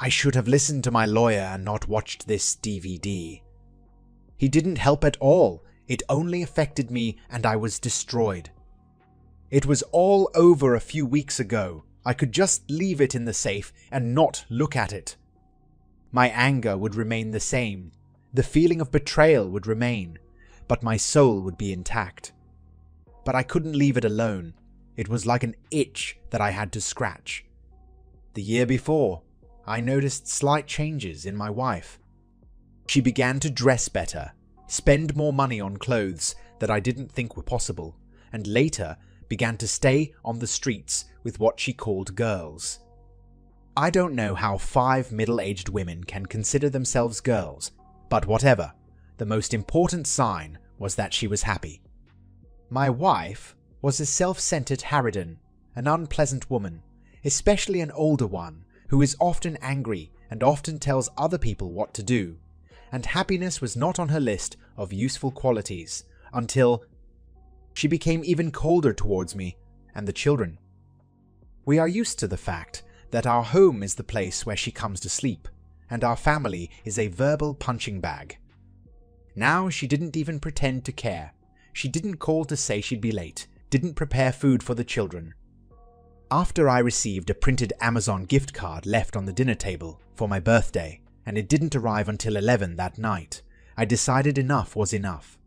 I should have listened to my lawyer and not watched this DVD. He didn't help at all. It only affected me and I was destroyed. It was all over a few weeks ago. I could just leave it in the safe and not look at it. My anger would remain the same. The feeling of betrayal would remain, but my soul would be intact. But I couldn't leave it alone. It was like an itch that I had to scratch. The year before, I noticed slight changes in my wife. She began to dress better, spend more money on clothes that I didn't think were possible, and later began to stay on the streets with what she called girls. I don't know how 5 middle-aged women can consider themselves girls, but whatever, the most important sign was that she was happy. My wife was a self-centered harridan, an unpleasant woman, especially an older one who is often angry and often tells other people what to do, and happiness was not on her list of useful qualities until she became even colder towards me and the children. We are used to the fact that our home is the place where she comes to sleep, and our family is a verbal punching bag. Now she didn't even pretend to care. She didn't call to say she'd be late, didn't prepare food for the children. After I received a printed Amazon gift card left on the dinner table for my birthday, and it didn't arrive until 11 that night, I decided enough was enough.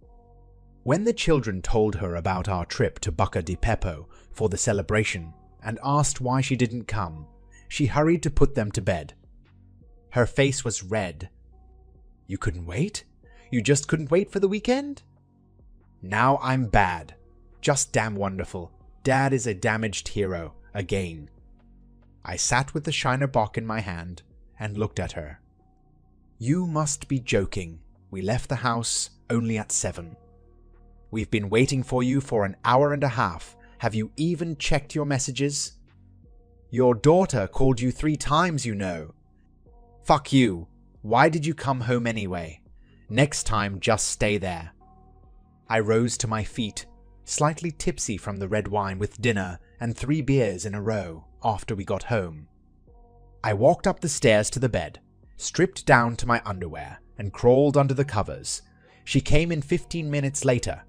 When the children told her about our trip to Buca di Beppo for the celebration and asked why she didn't come, she hurried to put them to bed. Her face was red. You couldn't wait? You just couldn't wait for the weekend? Now I'm bad. Just damn wonderful. Dad is a damaged hero, again. I sat with the Shiner Bock in my hand and looked at her. You must be joking. We left the house only at 7. We've been waiting for you for an hour and a half. Have you even checked your messages? Your daughter called you 3 times, you know. Fuck you. Why did you come home anyway? Next time, just stay there. I rose to my feet, slightly tipsy from the red wine with dinner and 3 beers in a row after we got home. I walked up the stairs to the bed, stripped down to my underwear, and crawled under the covers. She came in 15 minutes later.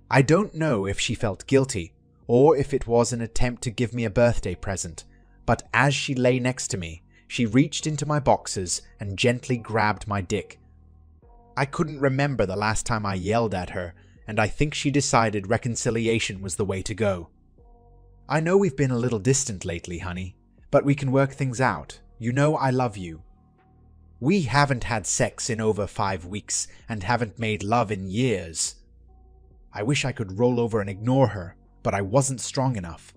I don't know if she felt guilty or if it was an attempt to give me a birthday present, but as she lay next to me, she reached into my boxers and gently grabbed my dick. I couldn't remember the last time I yelled at her, and I think she decided reconciliation was the way to go. I know we've been a little distant lately, honey, but we can work things out. You know I love you. We haven't had sex in over 5 weeks and haven't made love in years. I wish I could roll over and ignore her, but I wasn't strong enough.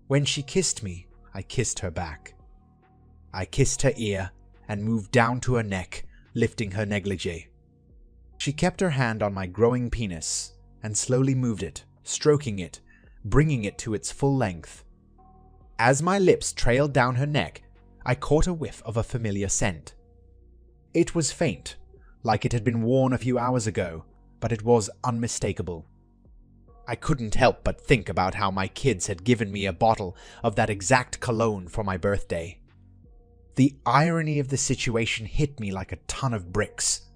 When she kissed me, I kissed her back. I kissed her ear and moved down to her neck, lifting her negligee. She kept her hand on my growing penis and slowly moved it, stroking it, bringing it to its full length. As my lips trailed down her neck, I caught a whiff of a familiar scent. It was faint, like it had been worn a few hours ago, but it was unmistakable. I couldn't help but think about how my kids had given me a bottle of that exact cologne for my birthday. The irony of the situation hit me like a ton of bricks.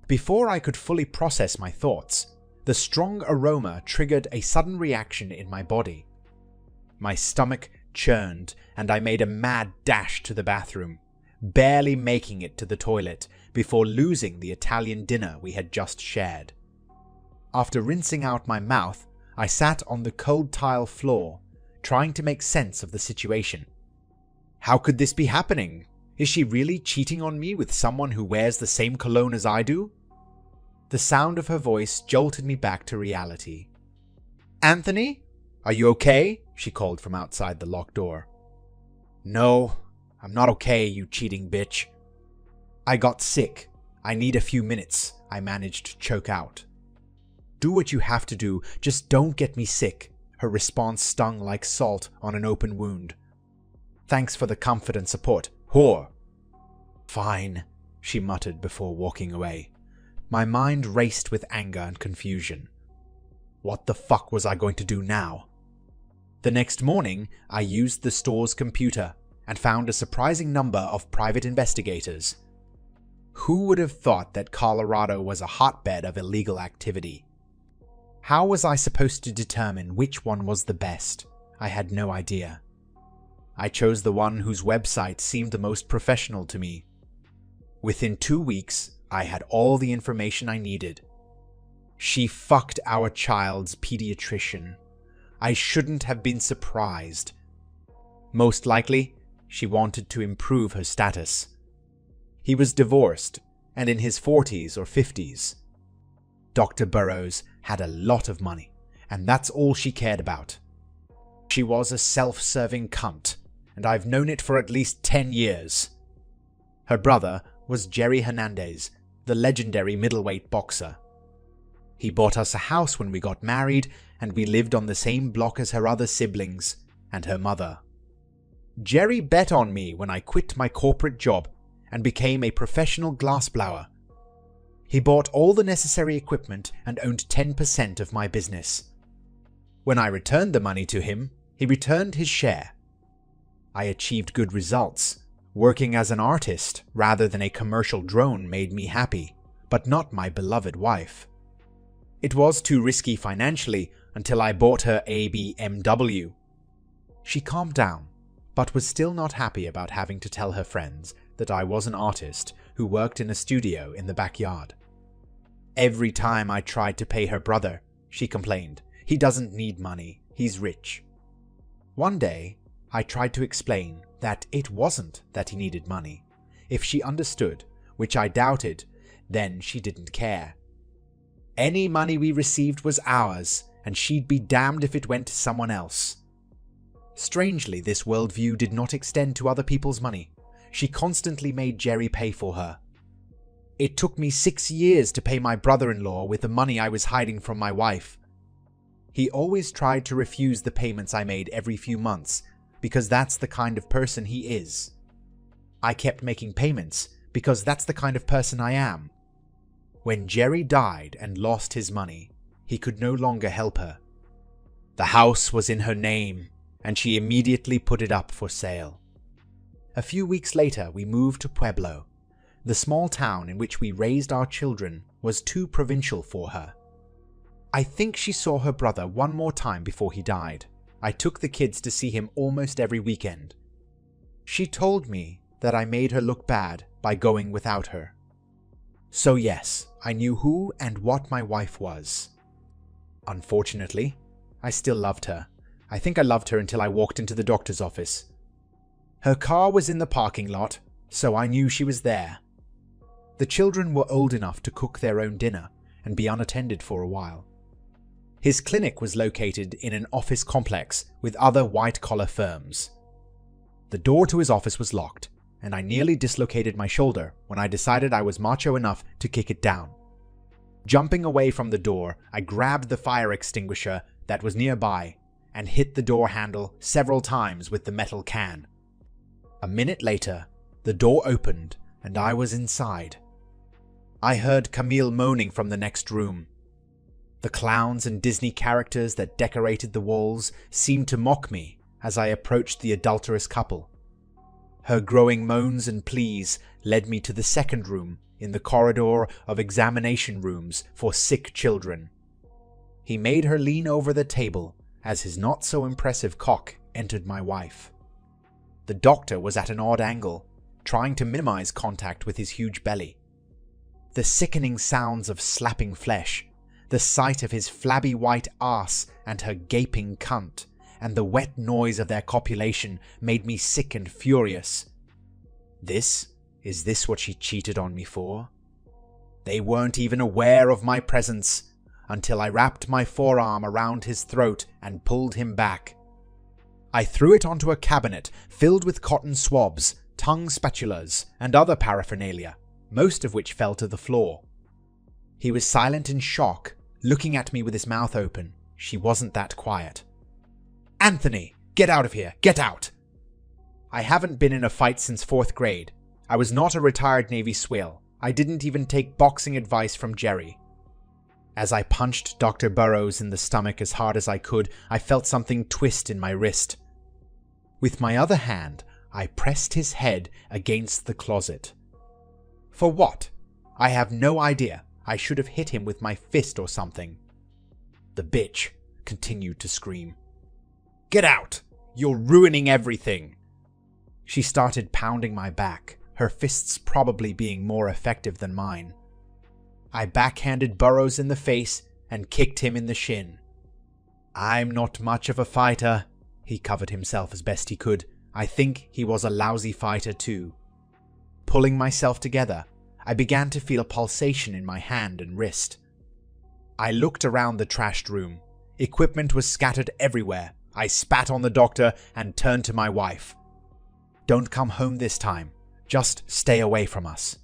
Before I could fully process my thoughts, the strong aroma triggered a sudden reaction in my body. My stomach churned and I made a mad dash to the bathroom, barely making it to the toilet before losing the Italian dinner we had just shared. After rinsing out my mouth, I sat on the cold tile floor, trying to make sense of the situation. How could this be happening? Is she really cheating on me with someone who wears the same cologne as I do? The sound of her voice jolted me back to reality. Anthony? Are you okay? She called from outside the locked door. No, I'm not okay, you cheating bitch. I got sick. I need a few minutes, I managed to choke out. Do what you have to do, just don't get me sick. Her response stung like salt on an open wound. Thanks for the comfort and support, whore. Fine, she muttered before walking away. My mind raced with anger and confusion. What the fuck was I going to do now? The next morning, I used the store's computer, and found a surprising number of private investigators. Who would have thought that Colorado was a hotbed of illegal activity? How was I supposed to determine which one was the best? I had no idea. I chose the one whose website seemed the most professional to me. Within 2 weeks, I had all the information I needed. She fucked our child's pediatrician. I shouldn't have been surprised. Most likely, she wanted to improve her status. He was divorced and in his 40s or 50s. Dr. Burrows had a lot of money, and that's all she cared about. She was a self-serving cunt, and I've known it for at least 10 years. Her brother was Jerry Hernandez, the legendary middleweight boxer. He bought us a house when we got married, and we lived on the same block as her other siblings and her mother. Jerry bet on me when I quit my corporate job and became a professional glassblower. He bought all the necessary equipment and owned 10% of my business. When I returned the money to him, he returned his share. I achieved good results. Working as an artist rather than a commercial drone made me happy, but not my beloved wife. It was too risky financially until I bought her a BMW. She calmed down, but was still not happy about having to tell her friends that I was an artist who worked in a studio in the backyard. Every time I tried to pay her brother, she complained, "He doesn't need money, he's rich." One day, I tried to explain that it wasn't that he needed money. If she understood, which I doubted, then she didn't care. Any money we received was ours, and she'd be damned if it went to someone else. Strangely, this worldview did not extend to other people's money. She constantly made Jerry pay for her. It took me 6 years to pay my brother-in-law with the money I was hiding from my wife. He always tried to refuse the payments I made every few months, because that's the kind of person he is. I kept making payments, because that's the kind of person I am. When Jerry died and lost his money, he could no longer help her. The house was in her name, and she immediately put it up for sale. A few weeks later, we moved to Pueblo. The small town in which we raised our children was too provincial for her. I think she saw her brother one more time before he died. I took the kids to see him almost every weekend. She told me that I made her look bad by going without her. So yes, I knew who and what my wife was. Unfortunately, I still loved her. I think I loved her until I walked into the doctor's office. Her car was in the parking lot, so I knew she was there. The children were old enough to cook their own dinner and be unattended for a while. His clinic was located in an office complex with other white-collar firms. The door to his office was locked, and I nearly dislocated my shoulder when I decided I was macho enough to kick it down. Jumping away from the door, I grabbed the fire extinguisher that was nearby and hit the door handle several times with the metal can. A minute later, the door opened and I was inside. I heard Camille moaning from the next room. The clowns and Disney characters that decorated the walls seemed to mock me as I approached the adulterous couple. Her growing moans and pleas led me to the second room in the corridor of examination rooms for sick children. He made her lean over the table as his not-so-impressive cock entered my wife. The doctor was at an odd angle, trying to minimize contact with his huge belly. The sickening sounds of slapping flesh, the sight of his flabby white ass and her gaping cunt, and the wet noise of their copulation made me sick and furious. Is this what she cheated on me for? They weren't even aware of my presence until I wrapped my forearm around his throat and pulled him back. I threw it onto a cabinet filled with cotton swabs, tongue spatulas, and other paraphernalia, most of which fell to the floor. He was silent in shock, looking at me with his mouth open. She wasn't that quiet. "Anthony, get out of here! Get out!" I haven't been in a fight since 4th grade. I was not a retired Navy SWIL. I didn't even take boxing advice from Jerry. As I punched Dr. Burrows in the stomach as hard as I could, I felt something twist in my wrist. With my other hand, I pressed his head against the closet. For what? I have no idea. I should have hit him with my fist or something. The bitch continued to scream. Get out! You're ruining everything! She started pounding my back, her fists probably being more effective than mine. I backhanded Burrows in the face and kicked him in the shin. I'm not much of a fighter. He covered himself as best he could. I think he was a lousy fighter too. Pulling myself together, I began to feel a pulsation in my hand and wrist. I looked around the trashed room. Equipment was scattered everywhere. I spat on the doctor and turned to my wife. Don't come home this time. Just stay away from us.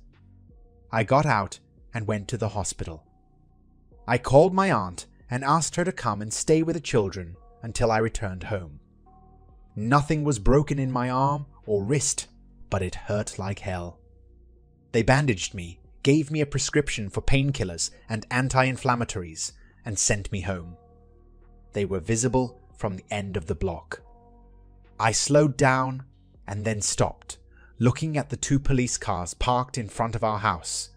I got out and went to the hospital. I called my aunt and asked her to come and stay with the children until I returned home. Nothing was broken in my arm or wrist, but it hurt like hell. They bandaged me, gave me a prescription for painkillers and anti-inflammatories, and sent me home. They were visible from the end of the block. I slowed down and then stopped, looking at the 2 police cars parked in front of our house.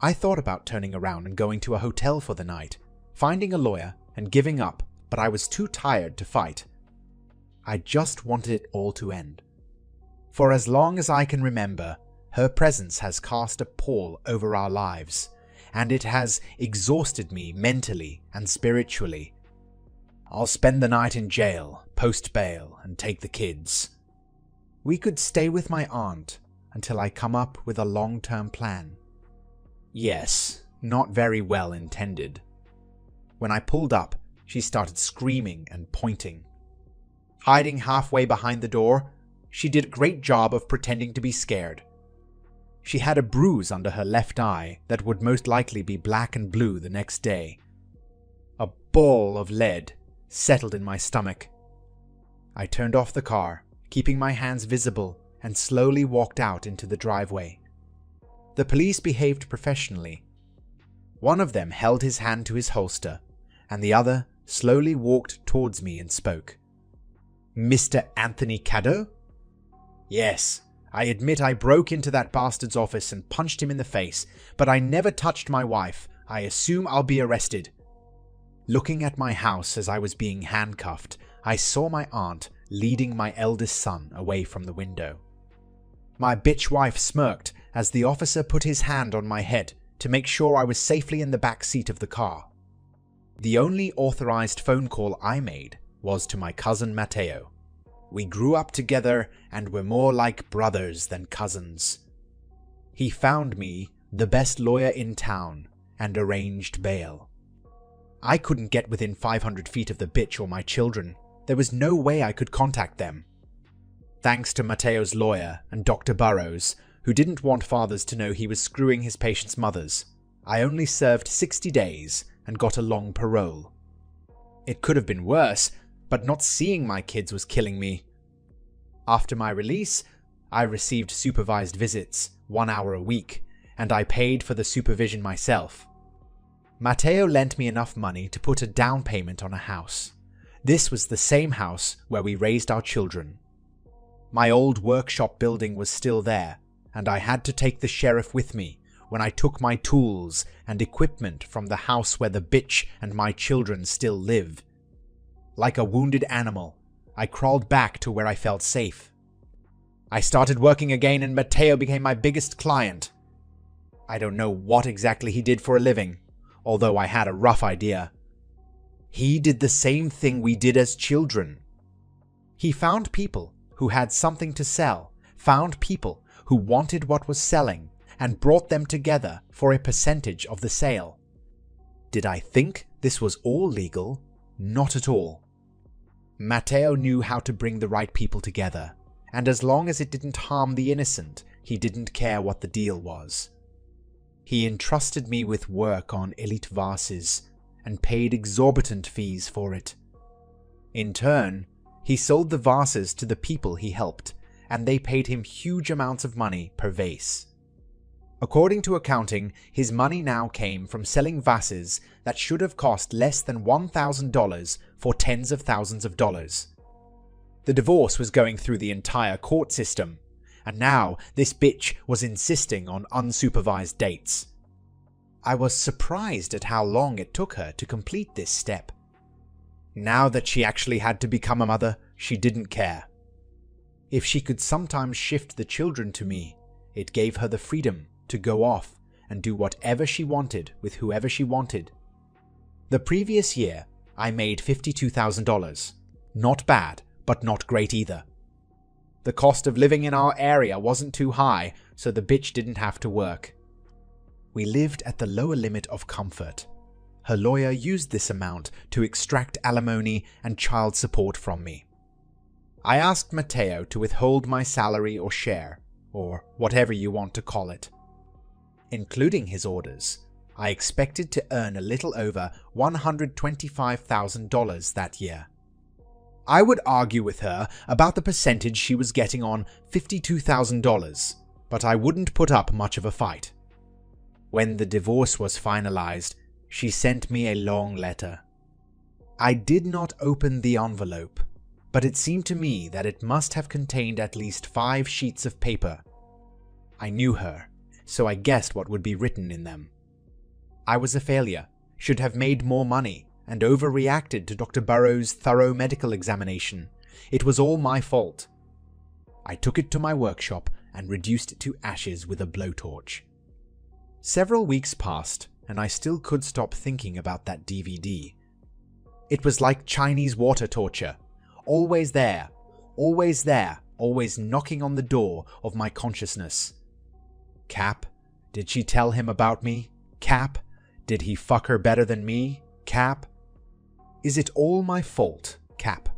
I thought about turning around and going to a hotel for the night, finding a lawyer and giving up, but I was too tired to fight. I just wanted it all to end. For as long as I can remember, her presence has cast a pall over our lives, and it has exhausted me mentally and spiritually. I'll spend the night in jail, post bail, and take the kids. We could stay with my aunt until I come up with a long-term plan. Yes, not very well intended. When I pulled up, she started screaming and pointing. Hiding halfway behind the door, she did a great job of pretending to be scared. She had a bruise under her left eye that would most likely be black and blue the next day. A ball of lead settled in my stomach. I turned off the car, keeping my hands visible, and slowly walked out into the driveway. The police behaved professionally. One of them held his hand to his holster, and the other slowly walked towards me and spoke. Mr. Anthony Caddo? Yes, I admit I broke into that bastard's office and punched him in the face, but I never touched my wife. I assume I'll be arrested. Looking at my house as I was being handcuffed, I saw my aunt leading my eldest son away from the window. My bitch wife smirked as the officer put his hand on my head to make sure I was safely in the back seat of the car. The only authorized phone call I made was to my cousin Matteo. We grew up together and were more like brothers than cousins. He found me the best lawyer in town and arranged bail. I couldn't get within 500 feet of the bitch or my children. There was no way I could contact them. Thanks to Matteo's lawyer and Dr. Burrows, who didn't want fathers to know he was screwing his patients' mothers, I only served 60 days and got a long parole. It could have been worse, but not seeing my kids was killing me. After my release, I received supervised visits, 1 hour a week, and I paid for the supervision myself. Matteo lent me enough money to put a down payment on a house. This was the same house where we raised our children. My old workshop building was still there, and I had to take the sheriff with me when I took my tools and equipment from the house where the bitch and my children still live. Like a wounded animal, I crawled back to where I felt safe. I started working again and Matteo became my biggest client. I don't know what exactly he did for a living, although I had a rough idea. He did the same thing we did as children. He found people who had something to sell, found people who wanted what was selling, and brought them together for a percentage of the sale. Did I think this was all legal? Not at all. Matteo knew how to bring the right people together, and as long as it didn't harm the innocent, he didn't care what the deal was. He entrusted me with work on elite vases and paid exorbitant fees for it. In turn, he sold the vases to the people he helped, and they paid him huge amounts of money per vase. According to accounting, his money now came from selling vases that should have cost less than $1,000 for tens of thousands of dollars. The divorce was going through the entire court system, and now this bitch was insisting on unsupervised dates. I was surprised at how long it took her to complete this step. Now that she actually had to become a mother, she didn't care. If she could sometimes shift the children to me, it gave her the freedom to go off and do whatever she wanted with whoever she wanted. The previous year, I made $52,000. Not bad, but not great either. The cost of living in our area wasn't too high, so the bitch didn't have to work. We lived at the lower limit of comfort. Her lawyer used this amount to extract alimony and child support from me. I asked Matteo to withhold my salary or share, or whatever you want to call it. Including his orders, I expected to earn a little over $125,000 that year. I would argue with her about the percentage she was getting on $52,000, but I wouldn't put up much of a fight. When the divorce was finalized, she sent me a long letter. I did not open the envelope, but it seemed to me that it must have contained at least 5 sheets of paper. I knew her, so I guessed what would be written in them. I was a failure, should have made more money, and overreacted to Dr. Burroughs' thorough medical examination. It was all my fault. I took it to my workshop and reduced it to ashes with a blowtorch. Several weeks passed, and I still could stop thinking about that DVD. It was like Chinese water torture, always there, always knocking on the door of my consciousness. Cap, did she tell him about me? Cap, did he fuck her better than me? Cap, is it all my fault? Cap,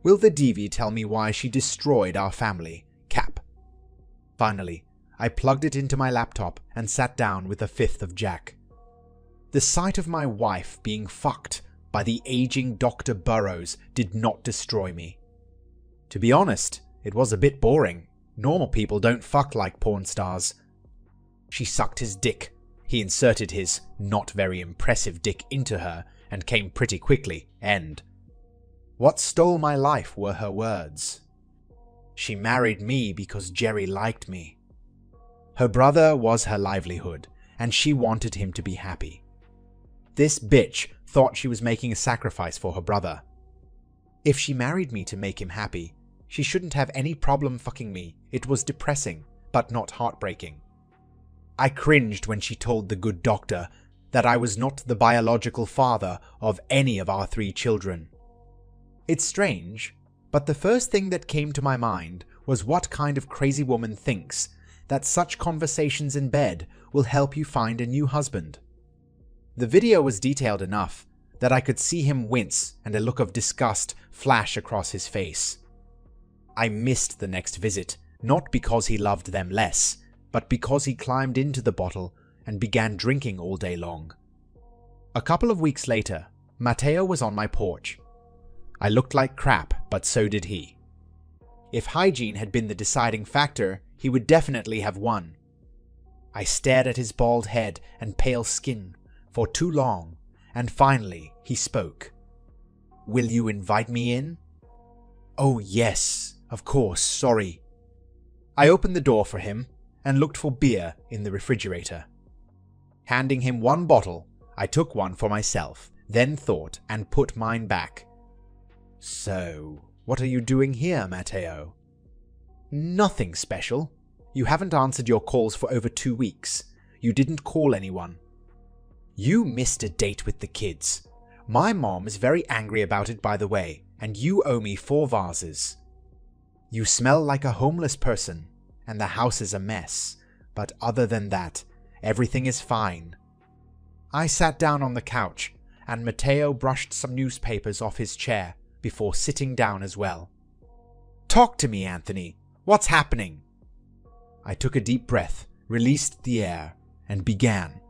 will the DV tell me why she destroyed our family? Cap. Finally, I plugged it into my laptop and sat down with a fifth of Jack. The sight of my wife being fucked by the aging Dr. Burroughs did not destroy me. To be honest, it was a bit boring. Normal people don't fuck like porn stars. She sucked his dick. He inserted his not very impressive dick into her and came pretty quickly. End. What stole my life were her words. She married me because Jerry liked me. Her brother was her livelihood, and she wanted him to be happy. This bitch thought she was making a sacrifice for her brother. If she married me to make him happy, she shouldn't have any problem fucking me. It was depressing, but not heartbreaking. I cringed when she told the good doctor that I was not the biological father of any of our 3 children. It's strange, but the first thing that came to my mind was what kind of crazy woman thinks that such conversations in bed will help you find a new husband. The video was detailed enough that I could see him wince and a look of disgust flash across his face. I missed the next visit, not because he loved them less, but because he climbed into the bottle and began drinking all day long. A couple of weeks later, Matteo was on my porch. I looked like crap, but so did he. If hygiene had been the deciding factor, he would definitely have won. I stared at his bald head and pale skin for too long, and finally he spoke. "Will you invite me in?" "Oh yes, of course, sorry." I opened the door for him and looked for beer in the refrigerator. Handing him one bottle, I took one for myself, then thought and put mine back. "So, what are you doing here, Matteo?" "Nothing special. You haven't answered your calls for over 2 weeks. You didn't call anyone." "You missed a date with the kids. My mom is very angry about it, by the way, and you owe me 4 vases. You smell like a homeless person, and the house is a mess, but other than that, everything is fine." I sat down on the couch, and Matteo brushed some newspapers off his chair before sitting down as well. "Talk to me, Anthony. What's happening?" I took a deep breath, released the air, and began.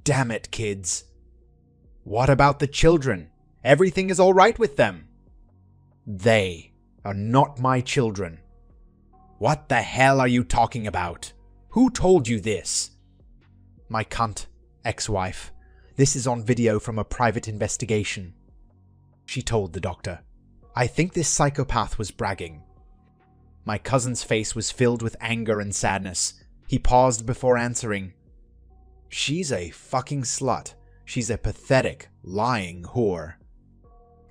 Damn it, kids. "What about the children? Everything is all right with them." "They are not my children." "What the hell are you talking about? Who told you this?" "My cunt, ex-wife. This is on video from a private investigation." She told the doctor. I think this psychopath was bragging. My cousin's face was filled with anger and sadness. He paused before answering. She's a fucking slut. She's a pathetic, lying whore.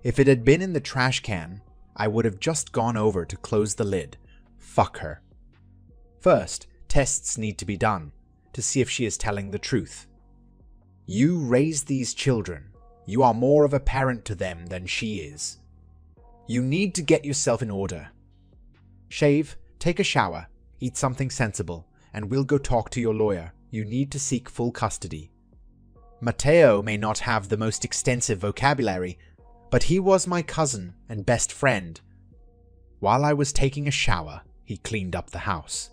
If it had been in the trash can, I would have just gone over to close the lid. Fuck her. First, tests need to be done to see if she is telling the truth. You raised these children. You are more of a parent to them than she is. You need to get yourself in order. Shave, take a shower, eat something sensible, and we'll go talk to your lawyer. You need to seek full custody. Matteo may not have the most extensive vocabulary, but he was my cousin and best friend. While I was taking a shower, he cleaned up the house.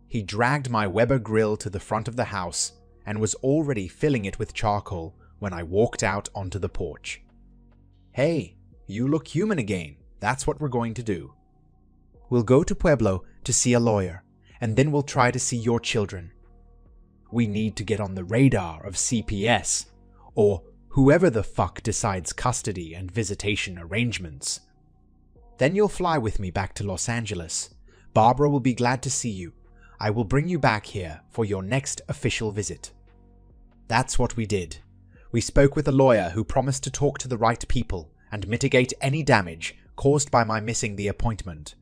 He dragged my Weber grill to the front of the house and was already filling it with charcoal when I walked out onto the porch. Hey, you look human again. That's what we're going to do. We'll go to Pueblo to see a lawyer, and then we'll try to see your children. We need to get on the radar of CPS, or whoever the fuck decides custody and visitation arrangements. Then you'll fly with me back to Los Angeles. Barbara will be glad to see you. I will bring you back here for your next official visit. That's what we did. We spoke with a lawyer who promised to talk to the right people and mitigate any damage caused by my missing the appointment.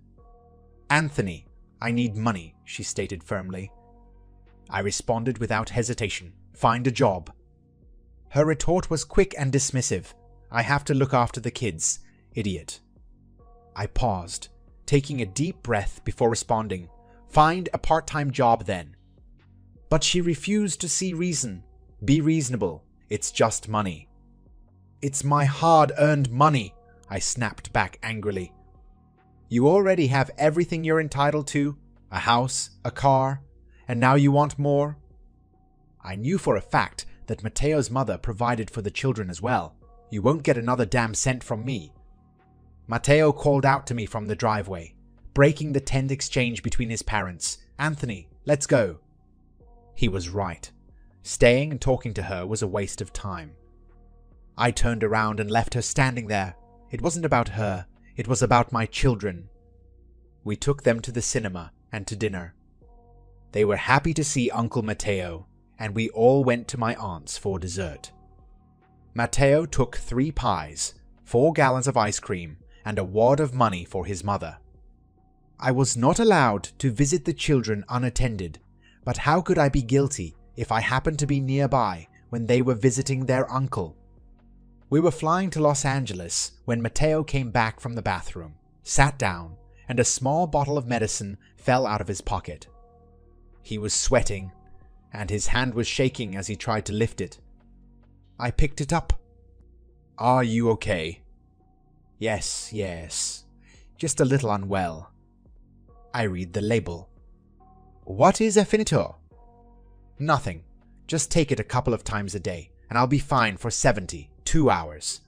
Anthony, I need money, she stated firmly. I responded without hesitation. Find a job. Her retort was quick and dismissive. I have to look after the kids, idiot. I paused, taking a deep breath before responding. Find a part-time job then. But she refused to see reason. Be reasonable. It's just money. It's my hard-earned money, I snapped back angrily. You already have everything you're entitled to, a house, a car, and now you want more? I knew for a fact that Matteo's mother provided for the children as well. You won't get another damn cent from me. Matteo called out to me from the driveway, breaking the tense exchange between his parents. Anthony, let's go. He was right. Staying and talking to her was a waste of time. I turned around and left her standing there. It wasn't about her. It was about my children. We took them to the cinema and to dinner. They were happy to see Uncle Matteo, and we all went to my aunt's for dessert. Matteo took 3 pies, 4 gallons of ice cream, and a wad of money for his mother. I was not allowed to visit the children unattended, but how could I be guilty if I happened to be nearby when they were visiting their uncle? We were flying to Los Angeles when Matteo came back from the bathroom, sat down, and a small bottle of medicine fell out of his pocket. He was sweating, and his hand was shaking as he tried to lift it. I picked it up. Are you okay? Yes, just a little unwell. I read the label. What is Afinitor? Nothing. Just take it a couple of times a day, and I'll be fine for 72 hours.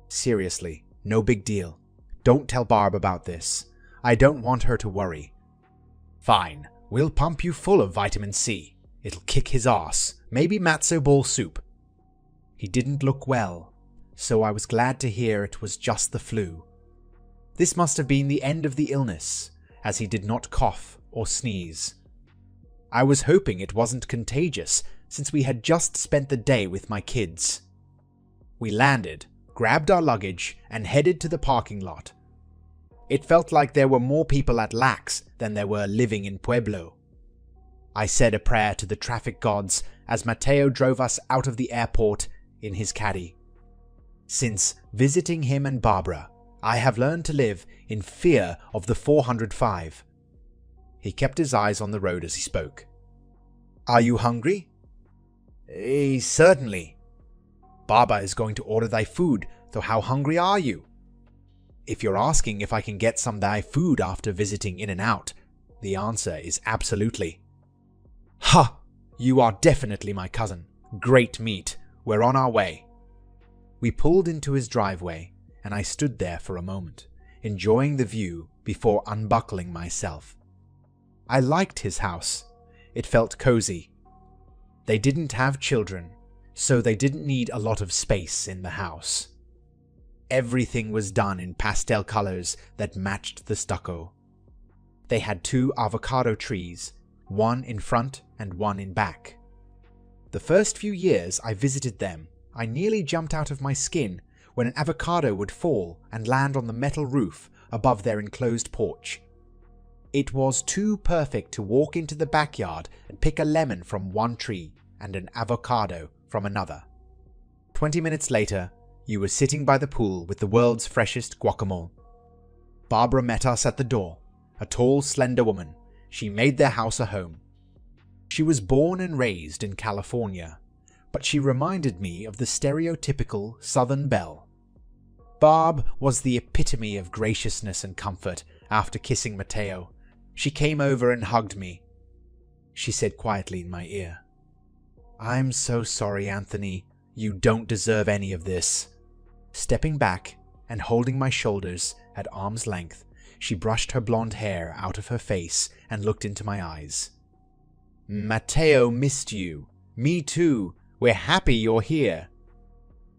Seriously, no big deal. Don't tell Barb about this. I don't want her to worry. Fine, we'll pump you full of vitamin C. It'll kick his ass. Maybe matzo ball soup. He didn't look well, so I was glad to hear it was just the flu. This must have been the end of the illness, as he did not cough or sneeze. I was hoping it wasn't contagious, since we had just spent the day with my kids. We landed, grabbed our luggage, and headed to the parking lot. It felt like there were more people at Lax than there were living in Pueblo. I said a prayer to the traffic gods as Matteo drove us out of the airport in his caddy. Since visiting him and Barbara, I have learned to live in fear of the 405. He kept his eyes on the road as he spoke. Are you hungry? Certainly. Baba is going to order thy food, so how hungry are you? If you're asking if I can get some thy food after visiting In-N-Out, the answer is absolutely. Ha! You are definitely my cousin. Great meat. We're on our way. We pulled into his driveway, and I stood there for a moment, enjoying the view before unbuckling myself. I liked his house. It felt cozy. They didn't have children, so they didn't need a lot of space in the house. Everything was done in pastel colors that matched the stucco. They had 2 avocado trees, one in front and one in back. The first few years I visited them, I nearly jumped out of my skin when an avocado would fall and land on the metal roof above their enclosed porch. It was too perfect to walk into the backyard and pick a lemon from one tree and an avocado from another. 20 minutes later, you were sitting by the pool with the world's freshest guacamole. Barbara met us at the door, a tall, slender woman. She made their house a home. She was born and raised in California, but she reminded me of the stereotypical Southern belle. Barb was the epitome of graciousness and comfort. After kissing Matteo, she came over and hugged me. She said quietly in my ear, "I'm so sorry, Anthony. You don't deserve any of this." Stepping back and holding my shoulders at arm's length, she brushed her blonde hair out of her face and looked into my eyes. "Matteo missed you. Me too. We're happy you're here.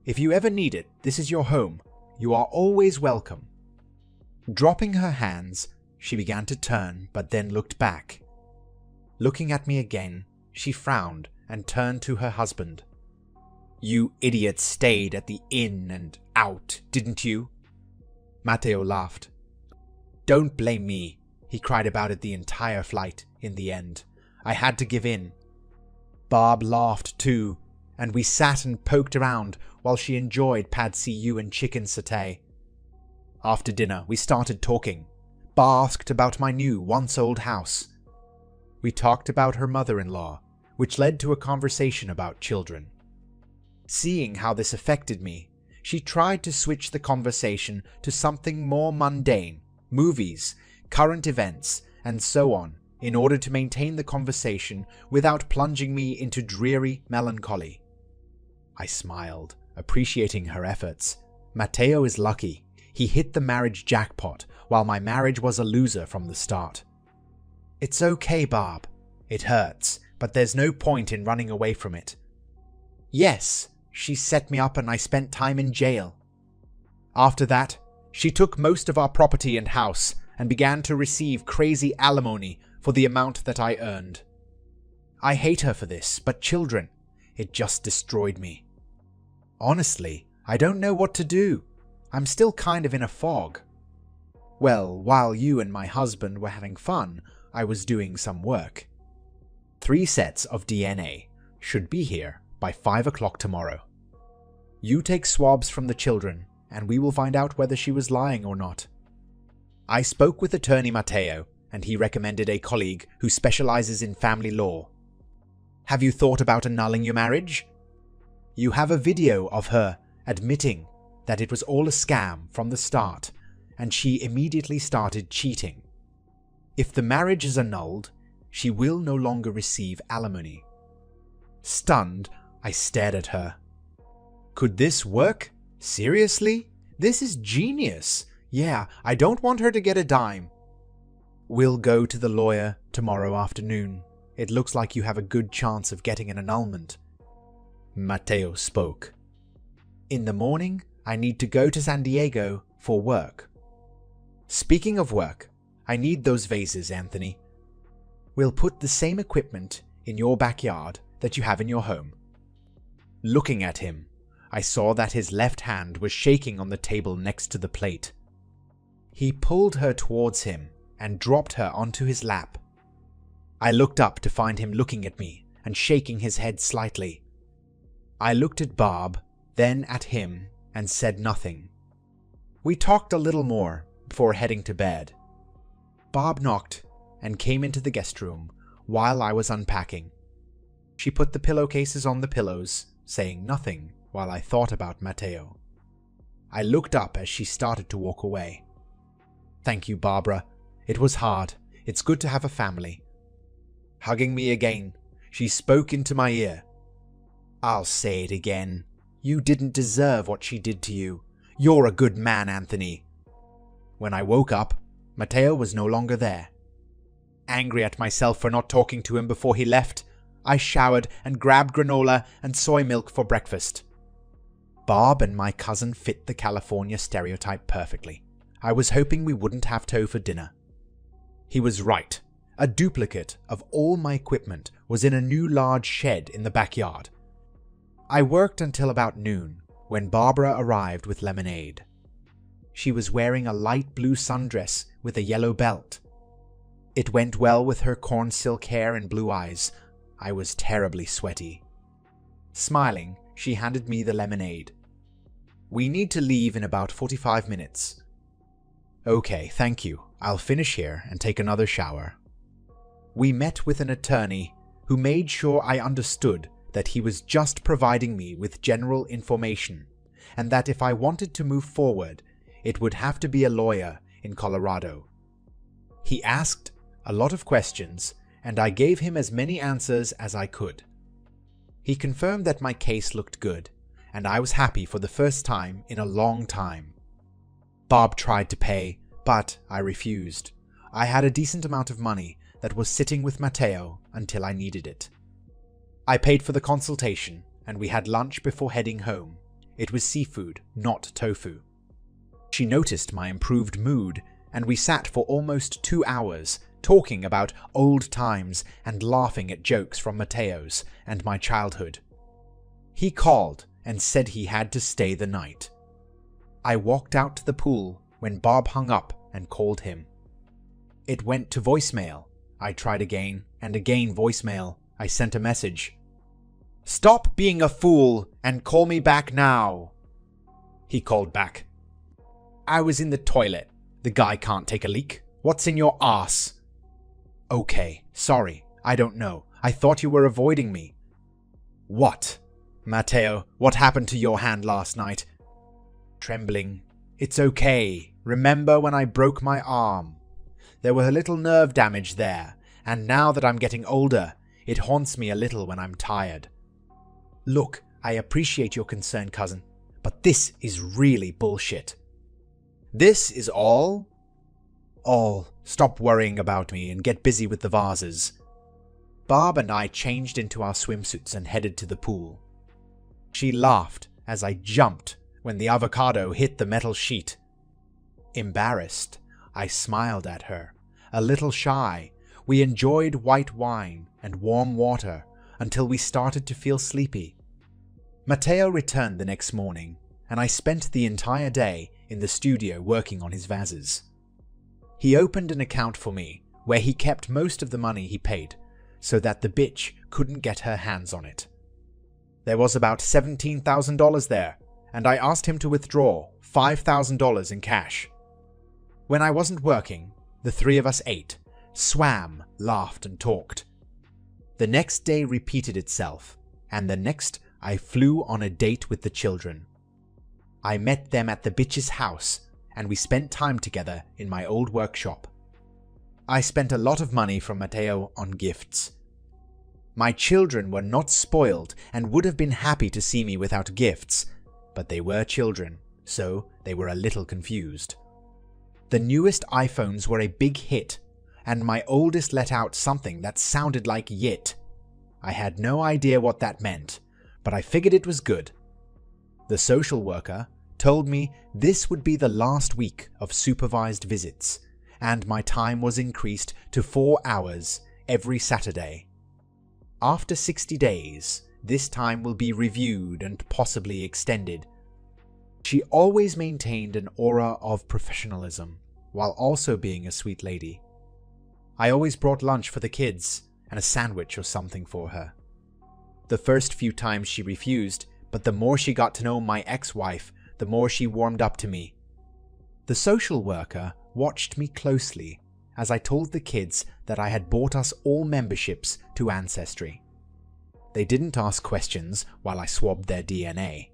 If you ever need it, this is your home. You are always welcome." Dropping her hands, she began to turn, but then looked back. Looking at me again, she frowned and turned to her husband. "You idiots stayed at the inn and out, didn't you?" Matteo laughed. "Don't blame me," he cried about it the entire flight. In the end, I had to give in. Barb laughed too, and we sat and poked around while she enjoyed pad see ew and chicken satay. After dinner, we started talking. Barb asked about my new, once-old house. We talked about her mother-in-law, which led to a conversation about children. Seeing how this affected me, she tried to switch the conversation to something more mundane, movies, current events, and so on, in order to maintain the conversation without plunging me into dreary melancholy. I smiled, appreciating her efforts. Matteo is lucky. He hit the marriage jackpot, while my marriage was a loser from the start. "It's okay, Barb. It hurts, but there's no point in running away from it." "Yes, she set me up and I spent time in jail. After that, she took most of our property and house and began to receive crazy alimony for the amount that I earned. I hate her for this, but children, it just destroyed me. Honestly, I don't know what to do. I'm still kind of in a fog. Well, while you and my husband were having fun, I was doing some work. 3 sets of DNA should be here by 5 o'clock tomorrow. You take swabs from the children, and we will find out whether she was lying or not. I spoke with attorney Matteo, and he recommended a colleague who specializes in family law. Have you thought about annulling your marriage? You have a video of her admitting that it was all a scam from the start, and she immediately started cheating. If the marriage is annulled, she will no longer receive alimony. Stunned, I stared at her. Could this work? Seriously? This is genius. Yeah, I don't want her to get a dime. We'll go to the lawyer tomorrow afternoon. It looks like you have a good chance of getting an annulment. Matteo spoke. In the morning, I need to go to San Diego for work. Speaking of work, I need those vases, Anthony. We'll put the same equipment in your backyard that you have in your home. Looking at him, I saw that his left hand was shaking on the table next to the plate. He pulled her towards him and dropped her onto his lap. I looked up to find him looking at me and shaking his head slightly. I looked at Barb, then at him, and said nothing. We talked a little more before heading to bed. Barb knocked and came into the guest room while I was unpacking. She put the pillowcases on the pillows, saying nothing while I thought about Matteo. I looked up as she started to walk away. Thank you, Barbara. It was hard. It's good to have a family. Hugging me again, she spoke into my ear. I'll say it again. You didn't deserve what she did to you. You're a good man, Anthony. When I woke up, Matteo was no longer there. Angry at myself for not talking to him before he left, I showered and grabbed granola and soy milk for breakfast. Bob and my cousin fit the California stereotype perfectly. I was hoping we wouldn't have tow for dinner. He was right. A duplicate of all my equipment was in a new large shed in the backyard. I worked until about noon, when Barbara arrived with lemonade. She was wearing a light blue sundress with a yellow belt. It went well with her corn silk hair and blue eyes. I was terribly sweaty. Smiling, she handed me the lemonade. "We need to leave in about 45 minutes. "Okay, thank you. I'll finish here and take another shower." We met with an attorney who made sure I understood that he was just providing me with general information, and that if I wanted to move forward, it would have to be a lawyer in Colorado. He asked a lot of questions, and I gave him as many answers as I could. He confirmed that my case looked good, and I was happy for the first time in a long time. Bob tried to pay, but I refused. I had a decent amount of money that was sitting with Mateo until I needed it. I paid for the consultation, and we had lunch before heading home. It was seafood, not tofu. She noticed my improved mood, and we sat for almost 2 hours, talking about old times and laughing at jokes from Mateo's and my childhood. He called and said he had to stay the night. I walked out to the pool when Bob hung up and called him. It went to voicemail. I tried again, and again voicemail. I sent a message. "Stop being a fool and call me back now." He called back. "I was in the toilet. The guy can't take a leak. What's in your arse?" "Okay, sorry, I don't know. I thought you were avoiding me." "What? Mateo, what happened to your hand last night?" Trembling. "It's okay. Remember when I broke my arm? There was a little nerve damage there, and now that I'm getting older, it haunts me a little when I'm tired." "Look, I appreciate your concern, cousin, but this is really bullshit." "This is all?" "All. Stop worrying about me and get busy with the vases." Barb and I changed into our swimsuits and headed to the pool. She laughed as I jumped when the avocado hit the metal sheet. Embarrassed, I smiled at her. A little shy, we enjoyed white wine and warm water until we started to feel sleepy. Mateo returned the next morning, and I spent the entire day in the studio working on his vases. He opened an account for me where he kept most of the money he paid, so that the bitch couldn't get her hands on it. There was about $17,000 there, and I asked him to withdraw $5,000 in cash. When I wasn't working, the three of us ate, swam, laughed, and talked. The next day repeated itself, and the next I flew on a date with the children. I met them at the bitch's house, and we spent time together in my old workshop. I spent a lot of money from Mateo on gifts. My children were not spoiled and would have been happy to see me without gifts, but they were children, so they were a little confused. The newest iPhones were a big hit, and my oldest let out something that sounded like "yit." I had no idea what that meant, but I figured it was good. The social worker told me this would be the last week of supervised visits, and my time was increased to 4 hours every Saturday. After 60 days, this time will be reviewed and possibly extended. She always maintained an aura of professionalism, while also being a sweet lady. I always brought lunch for the kids, and a sandwich or something for her. The first few times she refused, but the more she got to know my ex-wife, the more she warmed up to me. The social worker watched me closely as I told the kids that I had bought us all memberships to Ancestry. They didn't ask questions while I swabbed their DNA.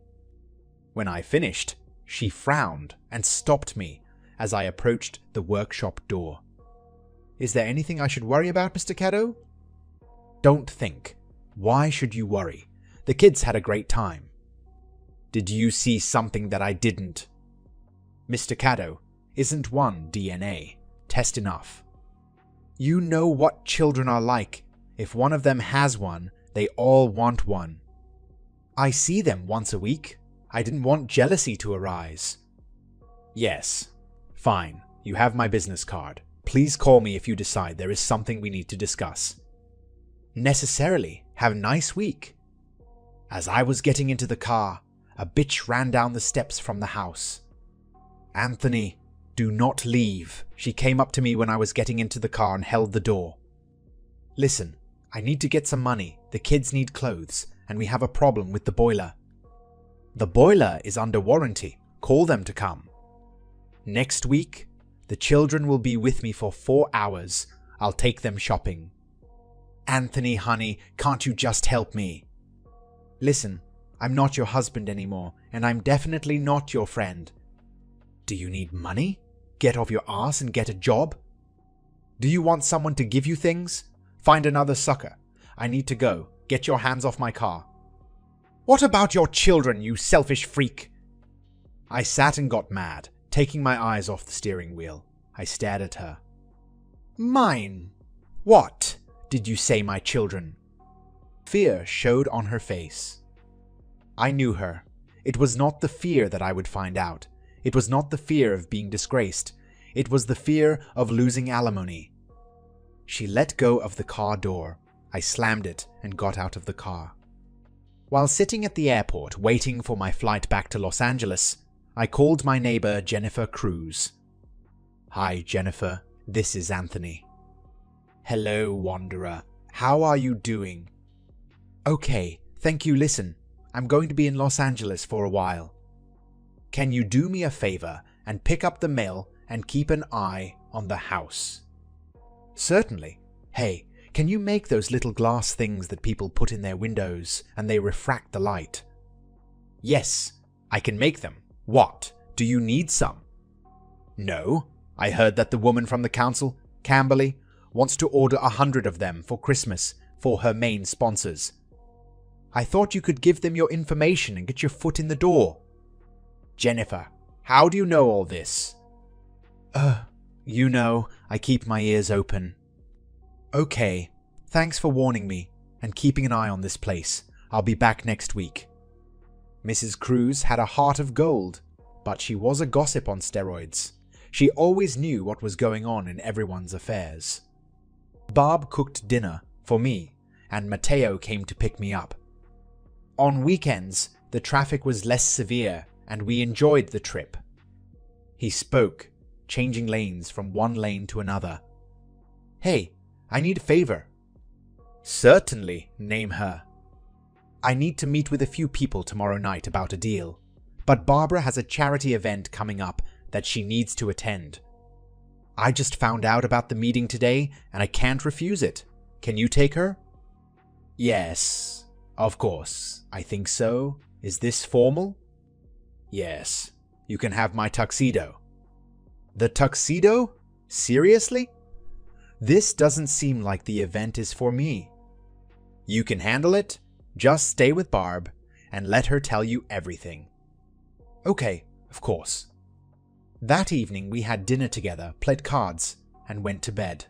When I finished, she frowned and stopped me as I approached the workshop door. "Is there anything I should worry about, Mr. Caddo?" "Don't think. Why should you worry? The kids had a great time." "Did you see something that I didn't?" "Mr. Caddo, isn't one DNA test enough? You know what children are like. If one of them has one, they all want one." "I see them once a week. I didn't want jealousy to arise. Yes. Fine. You have my business card. Please call me if you decide there is something we need to discuss. Necessarily. Have a nice week. As I was getting into the car, a bitch ran down the steps from the house. Anthony, do not leave. She came up to me when I was getting into the car and held the door. Listen, I need to get some money. The kids need clothes, and we have a problem with the boiler. The boiler is under warranty. Call them to come. Next week, the children will be with me for 4 hours. I'll take them shopping. Anthony, honey, can't you just help me? Listen, I'm not your husband anymore, and I'm definitely not your friend. Do you need money? Get off your ass and get a job? Do you want someone to give you things? Find another sucker. I need to go. Get your hands off my car. What about your children, you selfish freak? I sat and got mad, taking my eyes off the steering wheel. I stared at her. Mine? What? Did you say my children? Fear showed on her face. I knew her. It was not the fear that I would find out. It was not the fear of being disgraced. It was the fear of losing alimony. She let go of the car door. I slammed it and got out of the car. While sitting at the airport waiting for my flight back to Los Angeles, I called my neighbor Jennifer Cruz. Hi, Jennifer. This is Anthony. Hello, Wanderer. How are you doing? Okay, thank you. Listen, I'm going to be in Los Angeles for a while. Can you do me a favor and pick up the mail and keep an eye on the house? Certainly. Hey, can you make those little glass things that people put in their windows and they refract the light? Yes, I can make them. What? Do you need some? No. I heard that the woman from the council, Camberley, wants to order 100 of them for Christmas for her main sponsors. I thought you could give them your information and get your foot in the door. Jennifer, how do you know all this? You know, I keep my ears open. Okay, thanks for warning me and keeping an eye on this place. I'll be back next week. Mrs. Cruz had a heart of gold, but she was a gossip on steroids. She always knew what was going on in everyone's affairs. Barb cooked dinner for me, and Mateo came to pick me up. On weekends, the traffic was less severe, and we enjoyed the trip. He spoke, changing lanes from one lane to another. Hey, I need a favor. Certainly, name her. I need to meet with a few people tomorrow night about a deal, but Barbara has a charity event coming up that she needs to attend. I just found out about the meeting today and I can't refuse it. Can you take her? Yes, of course. I think so. Is this formal? Yes. You can have my tuxedo. The tuxedo? Seriously? This doesn't seem like the event is for me. You can handle it. Just stay with Barb and let her tell you everything. Okay, of course. That evening we had dinner together, played cards, and went to bed.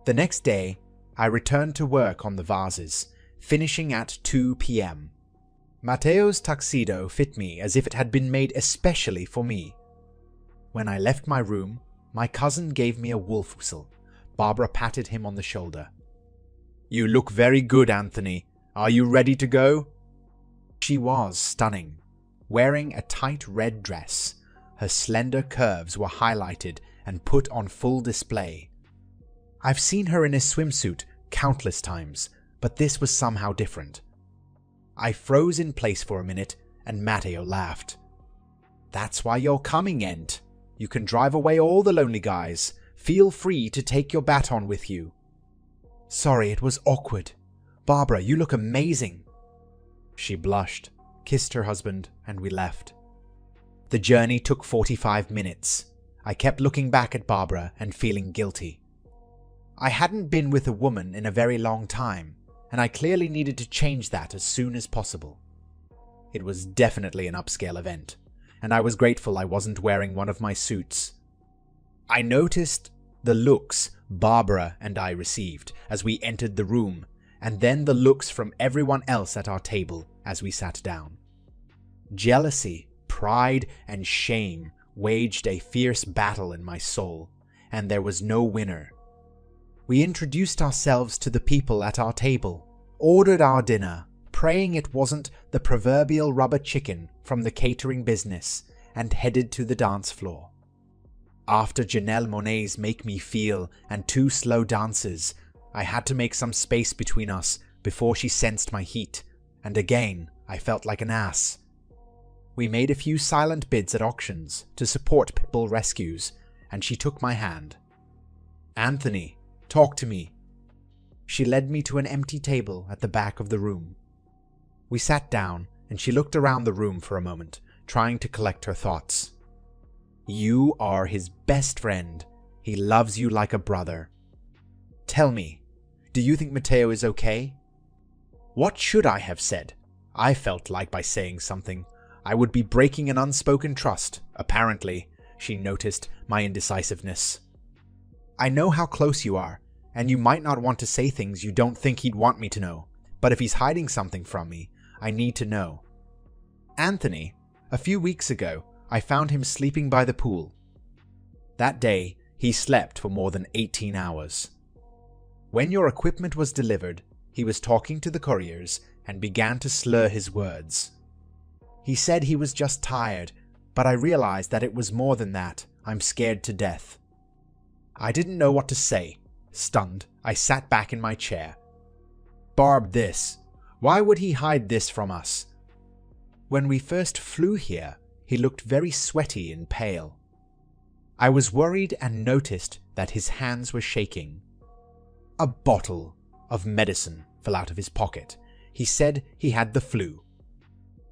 The next day, I returned to work on the vases, finishing at 2 p.m. Mateo's tuxedo fit me as if it had been made especially for me. When I left my room, my cousin gave me a wolf whistle. Barbara patted him on the shoulder. You look very good, Anthony. Are you ready to go? She was stunning, wearing a tight red dress. Her slender curves were highlighted and put on full display. I've seen her in a swimsuit countless times, but this was somehow different. I froze in place for a minute, and Matteo laughed. That's why you're coming, Ent. You can drive away all the lonely guys. Feel free to take your baton with you. Sorry, it was awkward. Barbara, you look amazing. She blushed, kissed her husband, and we left. The journey took 45 minutes. I kept looking back at Barbara and feeling guilty. I hadn't been with a woman in a very long time, and I clearly needed to change that as soon as possible. It was definitely an upscale event, and I was grateful I wasn't wearing one of my suits. I noticed the looks Barbara and I received as we entered the room, and then the looks from everyone else at our table as we sat down. Jealousy, pride, and shame waged a fierce battle in my soul, and there was no winner. We introduced ourselves to the people at our table, ordered our dinner, praying it wasn't the proverbial rubber chicken from the catering business, and headed to the dance floor. After Janelle Monáe's Make Me Feel and 2 slow dances, I had to make some space between us before she sensed my heat, and again I felt like an ass. We made a few silent bids at auctions to support pitbull rescues, and she took my hand. "Anthony, talk to me." She led me to an empty table at the back of the room. We sat down, and she looked around the room for a moment, trying to collect her thoughts. "You are his best friend. He loves you like a brother. Tell me, do you think Matteo is okay?" What should I have said? I felt like by saying something, I would be breaking an unspoken trust. Apparently, she noticed my indecisiveness. "I know how close you are, and you might not want to say things you don't think he'd want me to know, but if he's hiding something from me, I need to know. Anthony, a few weeks ago, I found him sleeping by the pool. That day, he slept for more than 18 hours. When your equipment was delivered, he was talking to the couriers and began to slur his words. He said he was just tired, but I realized that it was more than that. I'm scared to death." I didn't know what to say. Stunned, I sat back in my chair. "Barb, this. Why would he hide this from us?" "When we first flew here, he looked very sweaty and pale." I was worried and noticed that his hands were shaking. A bottle of medicine fell out of his pocket. He said he had the flu.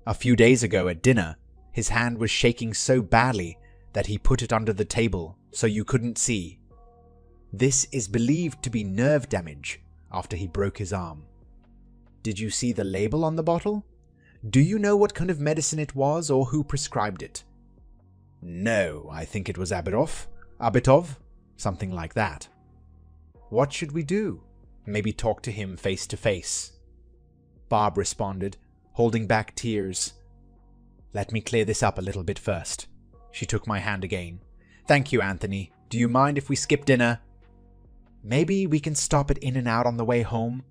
A few days ago at dinner, his hand was shaking so badly that he put it under the table so you couldn't see. This is believed to be nerve damage after he broke his arm. Did you see the label on the bottle? Do you know what kind of medicine it was or who prescribed it?" "No, I think it was Abitov, something like that." "What should we do? Maybe talk to him face to face?" Barb responded, holding back tears. "Let me clear this up a little bit first." She took my hand again. "Thank you, Anthony. Do you mind if we skip dinner?" "Maybe we can stop at In-N-Out on the way home?"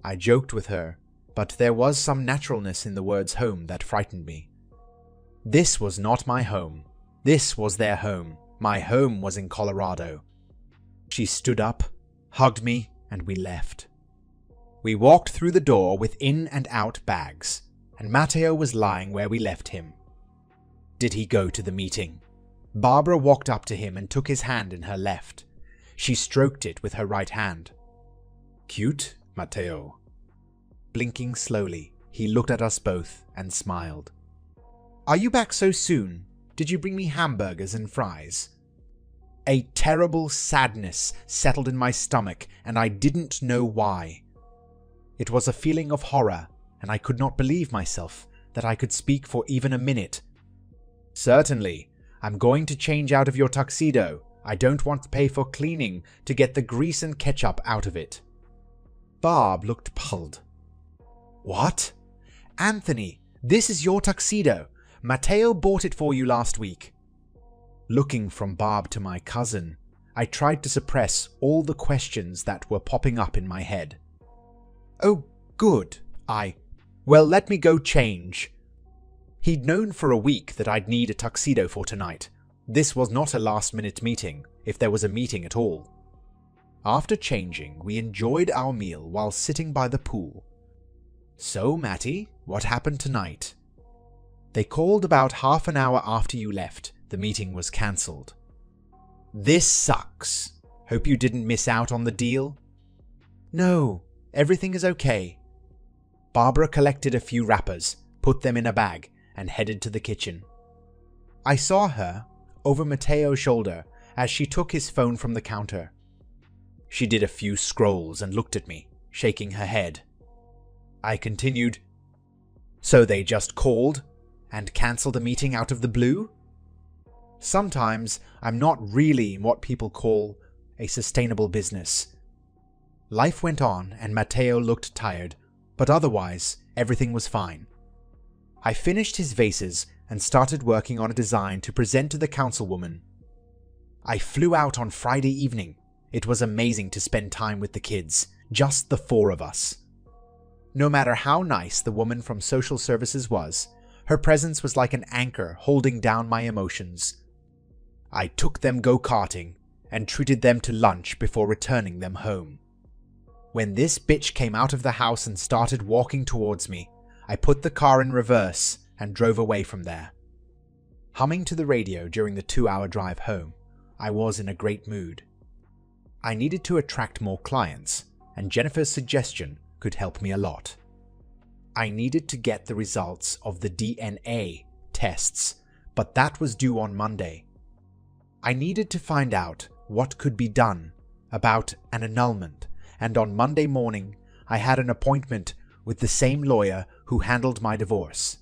I joked with her, but there was some naturalness in the words home that frightened me. This was not my home. This was their home. My home was in Colorado. She stood up, hugged me, and we left. We walked through the door with in and out bags, and Matteo was lying where we left him. Did he go to the meeting? Barbara walked up to him and took his hand in her left. She stroked it with her right hand. "Cute, Matteo." Blinking slowly, he looked at us both and smiled. "Are you back so soon? Did you bring me hamburgers and fries?" A terrible sadness settled in my stomach, and I didn't know why. It was a feeling of horror, and I could not believe myself that I could speak for even a minute. "Certainly. I'm going to change out of your tuxedo. I don't want to pay for cleaning to get the grease and ketchup out of it." Barb looked puzzled. "What? Anthony, this is your tuxedo. Matteo bought it for you last week." Looking from Barb to my cousin, I tried to suppress all the questions that were popping up in my head. "Oh, good. Well, let me go change." He'd known for a week that I'd need a tuxedo for tonight. This was not a last-minute meeting, if there was a meeting at all. After changing, we enjoyed our meal while sitting by the pool. "So, Matty, what happened tonight?" "They called about half an hour after you left. The meeting was cancelled." "This sucks. Hope you didn't miss out on the deal?" "No, everything is okay." Barbara collected a few wrappers, put them in a bag, and headed to the kitchen. I saw her, over Matteo's shoulder, as she took his phone from the counter. She did a few scrolls and looked at me, shaking her head. I continued, "So they just called and cancelled a meeting out of the blue?" Sometimes I'm not really in what people call a sustainable business. Life went on and Matteo looked tired, but otherwise everything was fine. I finished his vases and started working on a design to present to the councilwoman. I flew out on Friday evening. It was amazing to spend time with the kids, just the four of us. No matter how nice the woman from social services was, her presence was like an anchor holding down my emotions. I took them go-karting and treated them to lunch before returning them home. When this bitch came out of the house and started walking towards me, I put the car in reverse and drove away from there. Humming to the radio during the 2-hour drive home, I was in a great mood. I needed to attract more clients, and Jennifer's suggestion could help me a lot. I needed to get the results of the DNA tests, but that was due on Monday. I needed to find out what could be done about an annulment, and on Monday morning I had an appointment with the same lawyer who handled my divorce.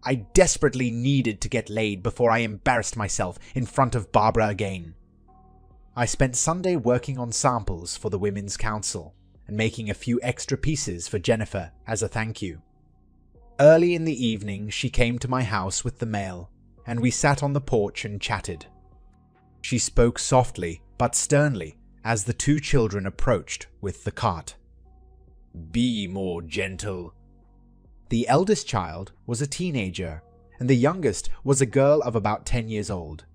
I desperately needed to get laid before I embarrassed myself in front of Barbara again. I spent Sunday working on samples for the Women's Council and making a few extra pieces for Jennifer as a thank you. Early in the evening, she came to my house with the mail, and we sat on the porch and chatted. She spoke softly but sternly as the two children approached with the cart. "Be more gentle." The eldest child was a teenager, and the youngest was a girl of about 10 years old.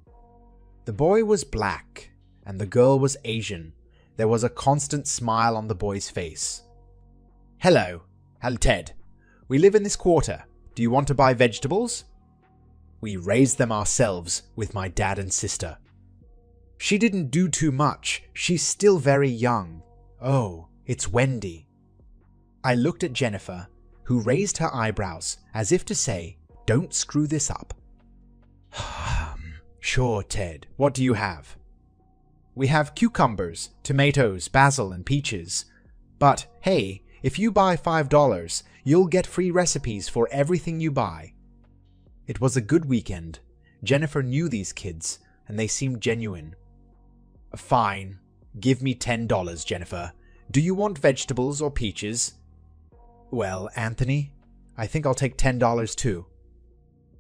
The boy was black, and the girl was Asian. There was a constant smile on the boy's face. "Hello, Ted. We live in this quarter. Do you want to buy vegetables?" We raised them ourselves with my dad and sister. She didn't do too much. She's still very young. Oh, it's Wendy. I looked at Jennifer, who raised her eyebrows as if to say, "Don't screw this up." "Sure, Ted. What do you have?" "We have cucumbers, tomatoes, basil, and peaches. But hey, if you buy $5, you'll get free recipes for everything you buy." It was a good weekend. Jennifer knew these kids, and they seemed genuine. "Fine. Give me $10, Jennifer. Do you want vegetables or peaches?" "Well, Anthony, I think I'll take $10 too."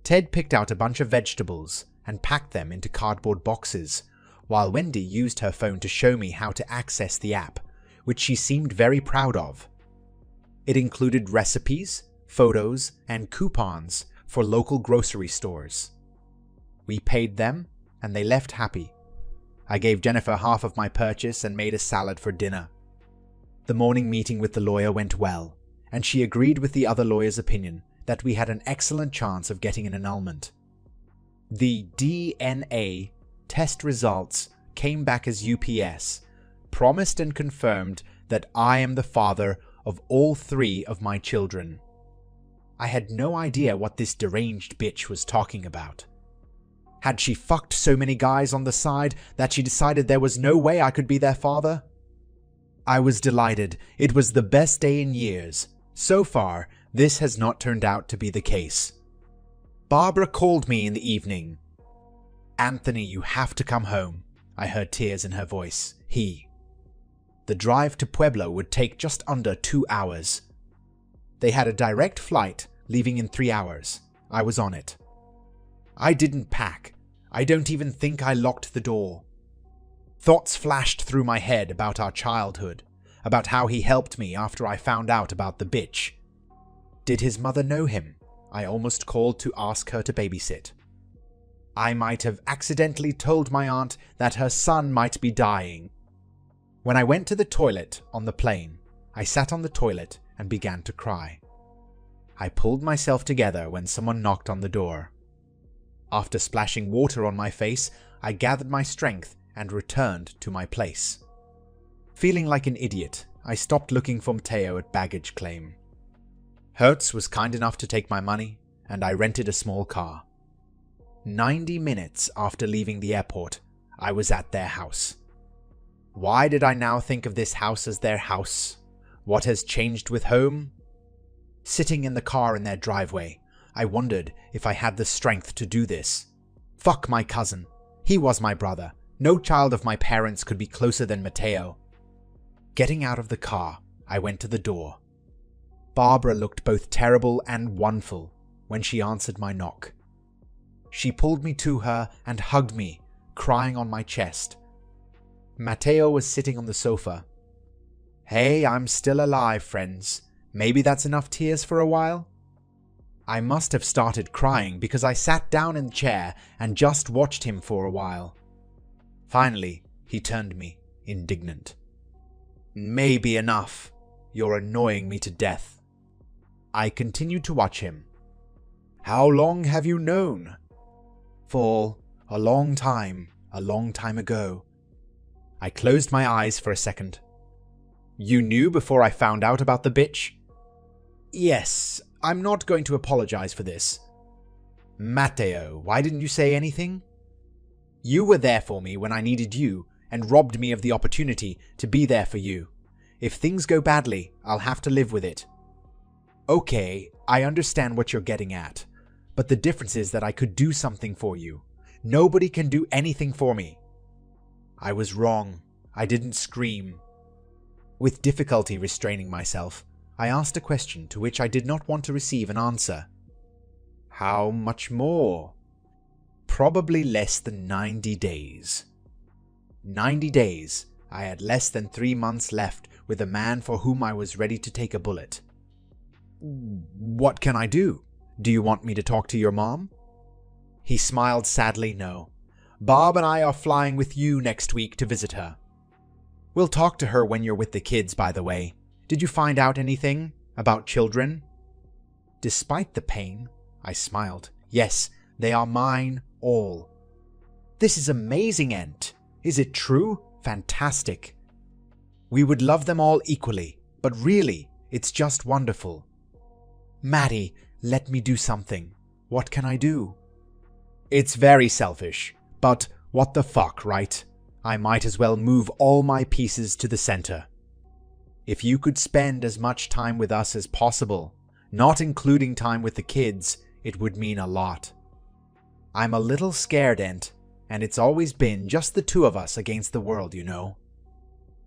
Ted picked out a bunch of vegetables and packed them into cardboard boxes, while Wendy used her phone to show me how to access the app, which she seemed very proud of. It included recipes, photos, and coupons for local grocery stores. We paid them, and they left happy. I gave Jennifer half of my purchase and made a salad for dinner. The morning meeting with the lawyer went well, and she agreed with the other lawyer's opinion that we had an excellent chance of getting an annulment. The DNA test results came back as UPS, promised and confirmed that I am the father of all 3 of my children. I had no idea what this deranged bitch was talking about. Had she fucked so many guys on the side that she decided there was no way I could be their father? I was delighted. It was the best day in years. So far, this has not turned out to be the case. Barbara called me in the evening. "Anthony, you have to come home." I heard tears in her voice. The drive to Pueblo would take just under 2 hours. They had a direct flight leaving in 3 hours. I was on it. I didn't pack. I don't even think I locked the door. Thoughts flashed through my head about our childhood, about how he helped me after I found out about the bitch. Did his mother know him? I almost called to ask her to babysit. I might have accidentally told my aunt that her son might be dying. When I went to the toilet on the plane, I sat on the toilet and began to cry. I pulled myself together when someone knocked on the door. After splashing water on my face, I gathered my strength and returned to my place. Feeling like an idiot, I stopped looking for Mateo at baggage claim. Hertz was kind enough to take my money, and I rented a small car. 90 minutes after leaving the airport, I was at their house. Why did I now think of this house as their house? What has changed with home? Sitting in the car in their driveway, I wondered if I had the strength to do this. Fuck my cousin. He was my brother. No child of my parents could be closer than Mateo. Getting out of the car, I went to the door. Barbara looked both terrible and wonderful. when she answered my knock. She pulled me to her and hugged me, crying on my chest. Matteo was sitting on the sofa. "Hey, I'm still alive, friends. Maybe that's enough tears for a while?" I must have started crying because I sat down in the chair and just watched him for a while. Finally, he turned to me, indignant. "Maybe enough. You're annoying me to death." I continued to watch him. "How long have you known?" "For a long time ago." I closed my eyes for a second. "You knew before I found out about the bitch?" "Yes, I'm not going to apologize for this." "Matteo, why didn't you say anything?" "You were there for me when I needed you and robbed me of the opportunity to be there for you. If things go badly, I'll have to live with it." "Okay, I understand what you're getting at, but the difference is that I could do something for you. Nobody can do anything for me." I was wrong. I didn't scream. With difficulty restraining myself, I asked a question to which I did not want to receive an answer. "How much more?" "Probably less than 90 days. 90 days. I had less than 3 months left with a man for whom I was ready to take a bullet." "What can I do? Do you want me to talk to your mom?" He smiled sadly no. "Bob and I are flying with you next week to visit her." "We'll talk to her when you're with the kids, by the way. Did you find out anything about children?" Despite the pain, I smiled. "Yes, they are mine, all." "This is amazing, Aunt. Is it true? Fantastic." "We would love them all equally, but really, it's just wonderful." "Maddie, let me do something. What can I do?" "It's very selfish, but what the fuck, right? I might as well move all my pieces to the center. If you could spend as much time with us as possible, not including time with the kids, it would mean a lot. I'm a little scared, Aunt, and it's always been just the two of us against the world, you know."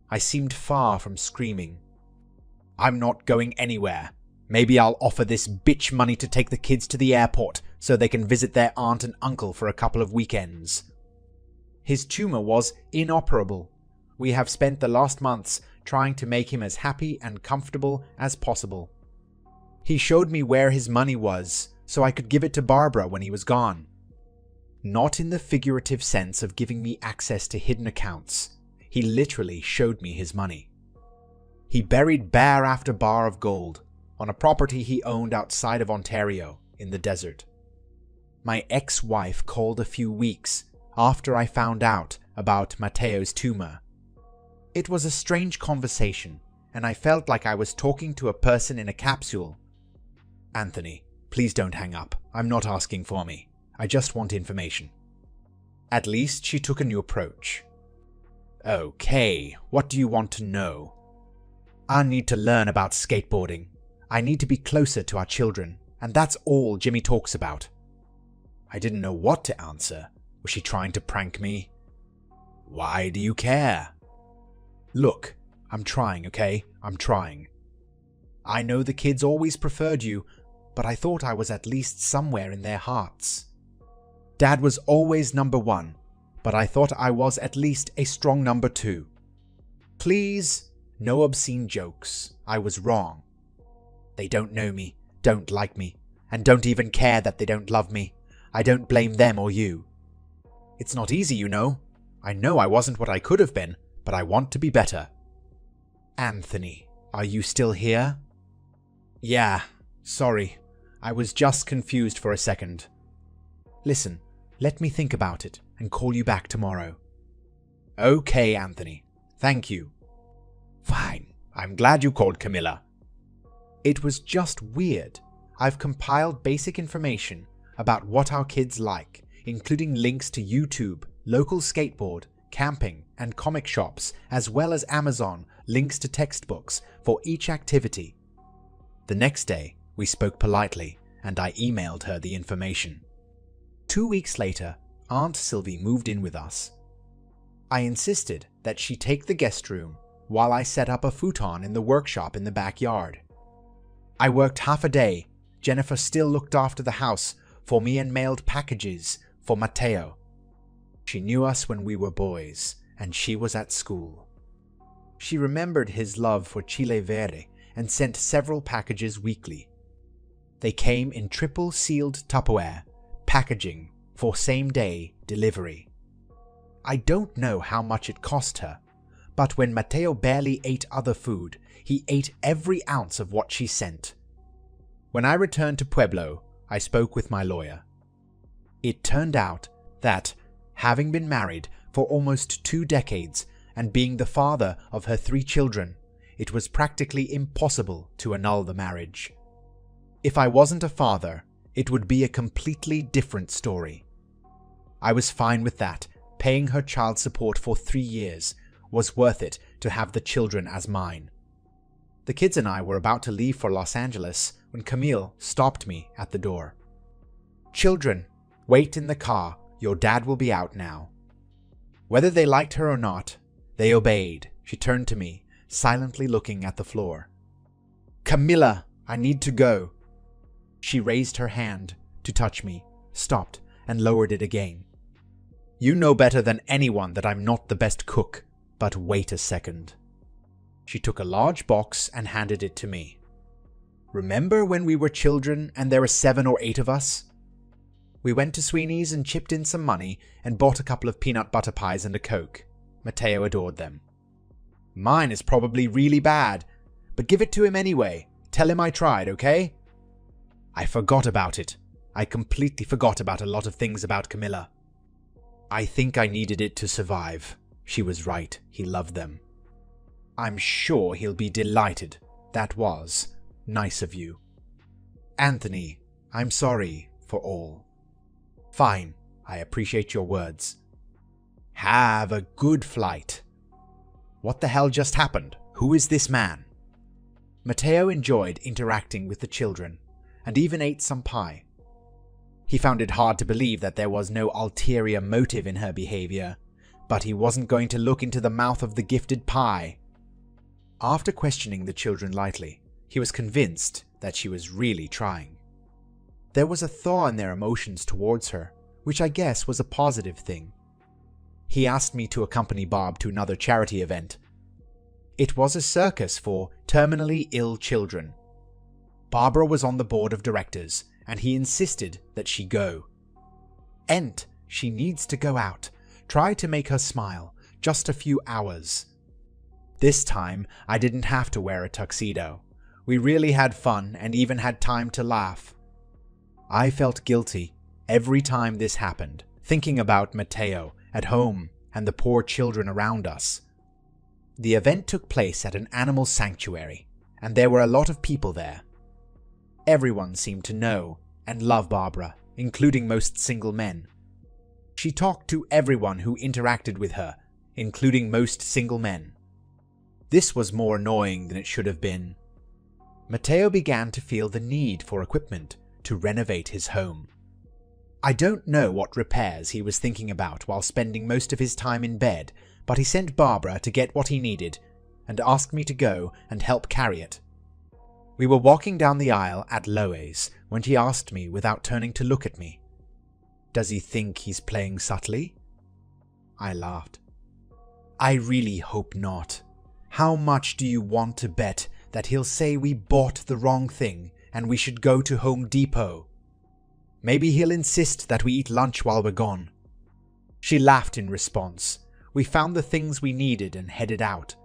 I seemed far from screaming. "I'm not going anywhere. Maybe I'll offer this bitch money to take the kids to the airport so they can visit their aunt and uncle for a couple of weekends." His tumor was inoperable. We have spent the last months trying to make him as happy and comfortable as possible. He showed me where his money was so I could give it to Barbara when he was gone. Not in the figurative sense of giving me access to hidden accounts. He literally showed me his money. He buried bar after bar of gold on a property he owned outside of Ontario in the desert. My ex-wife called a few weeks after I found out about Matteo's tumor. It was a strange conversation, and I felt like I was talking to a person in a capsule. "Anthony, please don't hang up. I'm not asking for me. I just want information." At least she took a new approach. "Okay, what do you want to know?" "I need to learn about skateboarding. I need to be closer to our children, and that's all Jimmy talks about." I didn't know what to answer. Was she trying to prank me? "Why do you care?" "Look, I'm trying, okay? I'm trying. I know the kids always preferred you, but I thought I was at least somewhere in their hearts. Dad was always number one, but I thought I was at least a strong number two. Please, no obscene jokes. I was wrong. They don't know me, don't like me, and don't even care that they don't love me. I don't blame them or you. It's not easy, you know. I know I wasn't what I could have been, but I want to be better." "Anthony, are you still here?" "Yeah, sorry. I was just confused for a second." "Listen, let me think about it and call you back tomorrow." "Okay, Anthony. Thank you." "Fine. I'm glad you called, Camilla." It was just weird. I've compiled basic information about what our kids like, including links to YouTube, local skateboard, camping, and comic shops, as well as Amazon links to textbooks for each activity. The next day, we spoke politely, and I emailed her the information. 2 weeks later, Aunt Sylvie moved in with us. I insisted that she take the guest room while I set up a futon in the workshop in the backyard. I worked half a day, Jennifer still looked after the house for me and mailed packages for Matteo. She knew us when we were boys, and she was at school. She remembered his love for Chile Verde and sent several packages weekly. They came in triple-sealed Tupperware packaging for same-day delivery. I don't know how much it cost her, but when Matteo barely ate other food, he ate every ounce of what she sent. When I returned to Pueblo, I spoke with my lawyer. It turned out that, having been married for almost 2 decades and being the father of her 3 children, it was practically impossible to annul the marriage. If I wasn't a father, it would be a completely different story. I was fine with that. Paying her child support for 3 years was worth it to have the children as mine. The kids and I were about to leave for Los Angeles when Camille stopped me at the door. "Children, wait in the car. Your dad will be out now." Whether they liked her or not, they obeyed. She turned to me, silently looking at the floor. "Camilla, I need to go." She raised her hand to touch me, stopped, and lowered it again. "You know better than anyone that I'm not the best cook, but wait a second." She took a large box and handed it to me. "Remember when we were children and there were 7 or 8 of us? We went to Sweeney's and chipped in some money and bought a couple of peanut butter pies and a Coke. Matteo adored them. Mine is probably really bad, but give it to him anyway. Tell him I tried, okay?" I forgot about it. I completely forgot about a lot of things about Camilla. I think I needed it to survive. She was right. He loved them. "I'm sure he'll be delighted. That was nice of you. Anthony, I'm sorry for all." "Fine. I appreciate your words." "Have a good flight." What the hell just happened? Who is this man? Matteo enjoyed interacting with the children and even ate some pie. He found it hard to believe that there was no ulterior motive in her behavior, but he wasn't going to look into the mouth of the gifted pie. After questioning the children lightly, he was convinced that she was really trying. There was a thaw in their emotions towards her, which I guess was a positive thing. He asked me to accompany Bob to another charity event. It was a circus for terminally ill children. Barbara was on the board of directors, and he insisted that she go. "Ent, she needs to go out. Try to make her smile. Just a few hours." This time, I didn't have to wear a tuxedo. We really had fun and even had time to laugh. I felt guilty every time this happened, thinking about Matteo at home and the poor children around us. The event took place at an animal sanctuary, and there were a lot of people there. Everyone seemed to know and love Barbara, including most single men. She talked to everyone who interacted with her, including most single men. This was more annoying than it should have been. Matteo began to feel the need for equipment to renovate his home. I don't know what repairs he was thinking about while spending most of his time in bed, but he sent Barbara to get what he needed and asked me to go and help carry it. We were walking down the aisle at Loe's when he asked me without turning to look at me, "Does he think he's playing subtly?" I laughed. "I really hope not. How much do you want to bet that he'll say we bought the wrong thing and we should go to Home Depot? Maybe he'll insist that we eat lunch while we're gone." She laughed in response. We found the things we needed and headed out.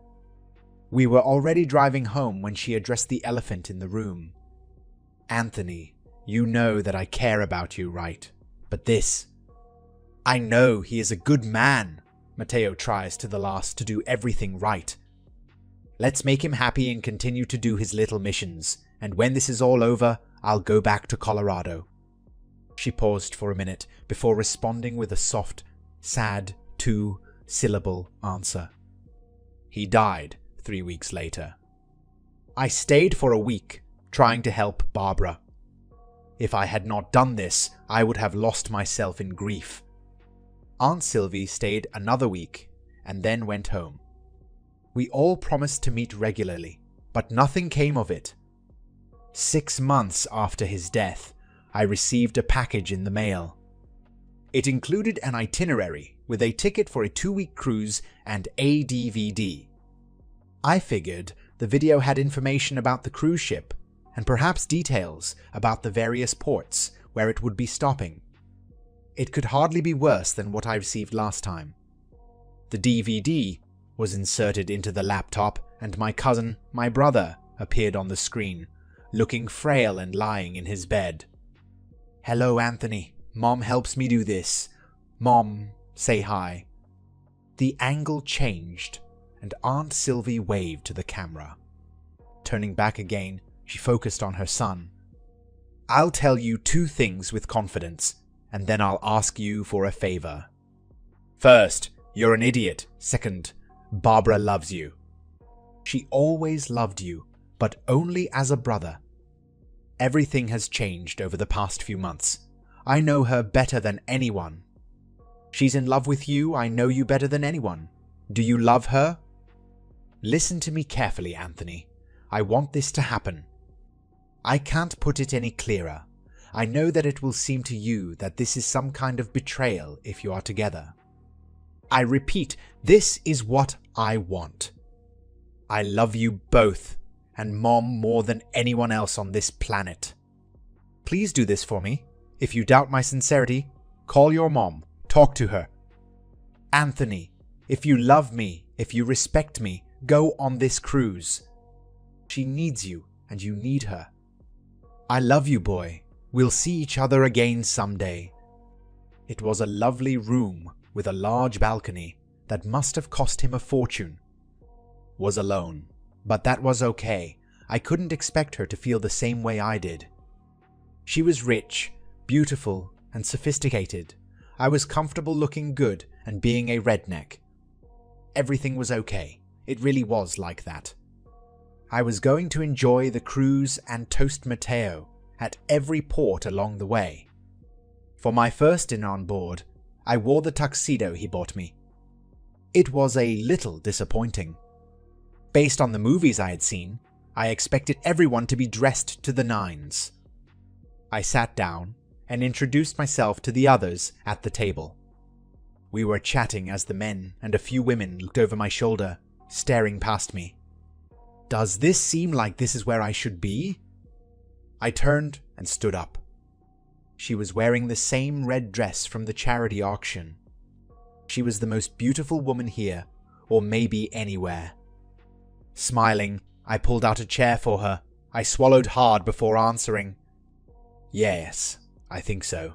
We were already driving home when she addressed the elephant in the room. "Anthony, you know that I care about you, right? But this..." "I know he is a good man." Matteo tries to the last to do everything right. "Let's make him happy and continue to do his little missions, and when this is all over, I'll go back to Colorado." She paused for a minute before responding with a soft, sad, 2-syllable answer. "He died 3 weeks later." I stayed for a week, trying to help Barbara. If I had not done this, I would have lost myself in grief. Aunt Sylvie stayed another week, and then went home. We all promised to meet regularly, but nothing came of it. 6 months after his death, I received a package in the mail. It included an itinerary with a ticket for a 2-week cruise and a DVD. I figured the video had information about the cruise ship and perhaps details about the various ports where it would be stopping. It could hardly be worse than what I received last time. The DVD was inserted into the laptop, and my cousin, my brother, appeared on the screen, looking frail and lying in his bed. "Hello, Anthony. Mom helps me do this. Mom, say hi." The angle changed, and Aunt Sylvie waved to the camera. Turning back again, she focused on her son. "I'll tell you 2 things with confidence, and then I'll ask you for a favor. First, you're an idiot. Second, Barbara loves you. She always loved you, but only as a brother. Everything has changed over the past few months. I know her better than anyone. She's in love with you. I know you better than anyone. Do you love her? Listen to me carefully, Anthony. I want this to happen. I can't put it any clearer. I know that it will seem to you that this is some kind of betrayal if you are together. I repeat, this is what I want. I love you both, and Mom more than anyone else on this planet. Please do this for me. If you doubt my sincerity, call your mom. Talk to her. Anthony, if you love me, if you respect me, go on this cruise. She needs you, and you need her. I love you, boy. We'll see each other again someday." It was a lovely room with a large balcony that must have cost him a fortune. Was alone, but that was okay. I couldn't expect her to feel the same way I did. She was rich, beautiful, and sophisticated. I was comfortable looking good and being a redneck. Everything was okay. It really was like that. I was going to enjoy the cruise and toast Mateo at every port along the way. For my first dinner on board, I wore the tuxedo he bought me. It was a little disappointing. Based on the movies I had seen, I expected everyone to be dressed to the nines. I sat down and introduced myself to the others at the table. We were chatting as the men and a few women looked over my shoulder, staring past me. Does this seem like this is where I should be? I turned and stood up. She was wearing the same red dress from the charity auction. She was the most beautiful woman here, or maybe anywhere. Smiling, I pulled out a chair for her. I swallowed hard before answering. Yes, I think so.